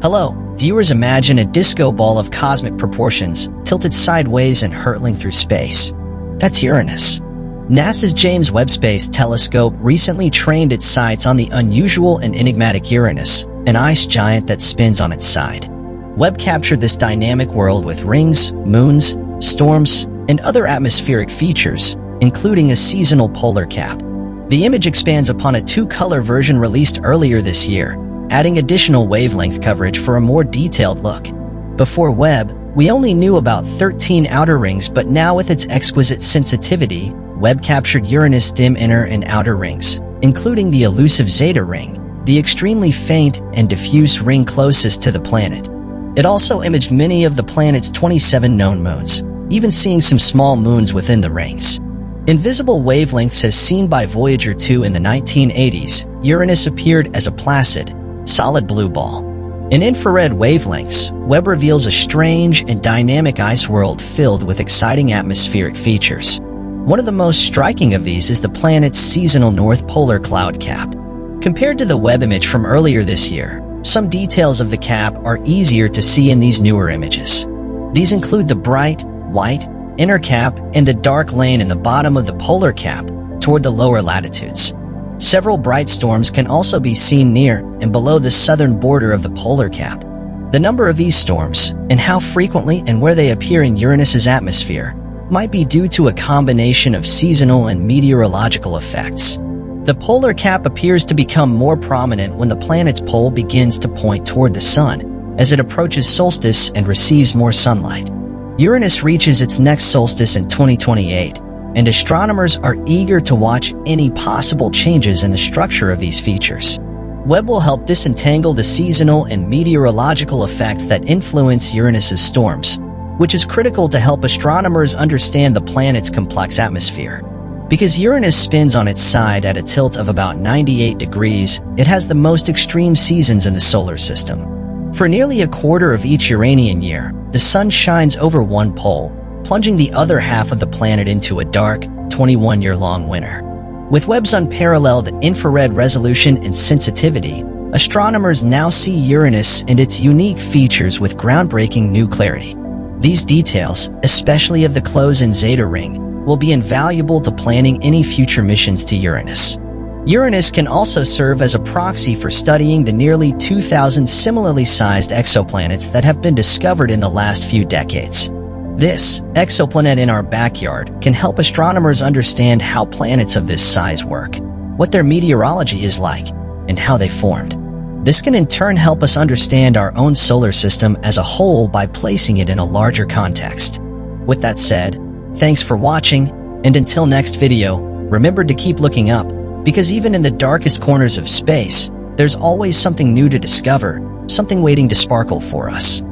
Hello, viewers. Imagine a disco ball of cosmic proportions, tilted sideways and hurtling through space. That's Uranus. NASA's James Webb Space Telescope recently trained its sights on the unusual and enigmatic Uranus, an ice giant that spins on its side. Webb captured this dynamic world with rings, moons, storms, and other atmospheric features, including a seasonal polar cap. The image expands upon a two-color version released earlier this year, adding additional wavelength coverage for a more detailed look. Before Webb, we only knew about 13 outer rings, but now with its exquisite sensitivity, Webb captured Uranus' dim inner and outer rings, including the elusive Zeta ring, the extremely faint and diffuse ring closest to the planet. It also imaged many of the planet's 27 known moons, even seeing some small moons within the rings. In visible wavelengths as seen by Voyager 2 in the 1980s, Uranus appeared as a placid, solid blue ball. In infrared wavelengths, Webb reveals a strange and dynamic ice world filled with exciting atmospheric features. One of the most striking of these is the planet's seasonal North Polar cloud cap. Compared to the Webb image from earlier this year, some details of the cap are easier to see in these newer images. These include the bright, white, inner cap and the dark lane in the bottom of the polar cap toward the lower latitudes. Several bright storms can also be seen near and below the southern border of the polar cap. The number of these storms, and how frequently and where they appear in Uranus's atmosphere, might be due to a combination of seasonal and meteorological effects. The polar cap appears to become more prominent when the planet's pole begins to point toward the sun, as it approaches solstice and receives more sunlight. Uranus reaches its next solstice in 2028, and astronomers are eager to watch any possible changes in the structure of these features. Webb will help disentangle the seasonal and meteorological effects that influence Uranus's storms, which is critical to help astronomers understand the planet's complex atmosphere. Because Uranus spins on its side at a tilt of about 98 degrees, it has the most extreme seasons in the solar system. For nearly a quarter of each Uranian year, the sun shines over one pole, plunging the other half of the planet into a dark, 21-year-long winter. With Webb's unparalleled infrared resolution and sensitivity, astronomers now see Uranus and its unique features with groundbreaking new clarity. These details, especially of the close-in Zeta ring, will be invaluable to planning any future missions to Uranus. Uranus can also serve as a proxy for studying the nearly 2,000 similarly sized exoplanets that have been discovered in the last few decades. This exoplanet in our backyard can help astronomers understand how planets of this size work, what their meteorology is like, and how they formed. This can in turn help us understand our own solar system as a whole by placing it in a larger context. With that said, thanks for watching, and until next video, remember to keep looking up, because even in the darkest corners of space, there's always something new to discover, something waiting to sparkle for us.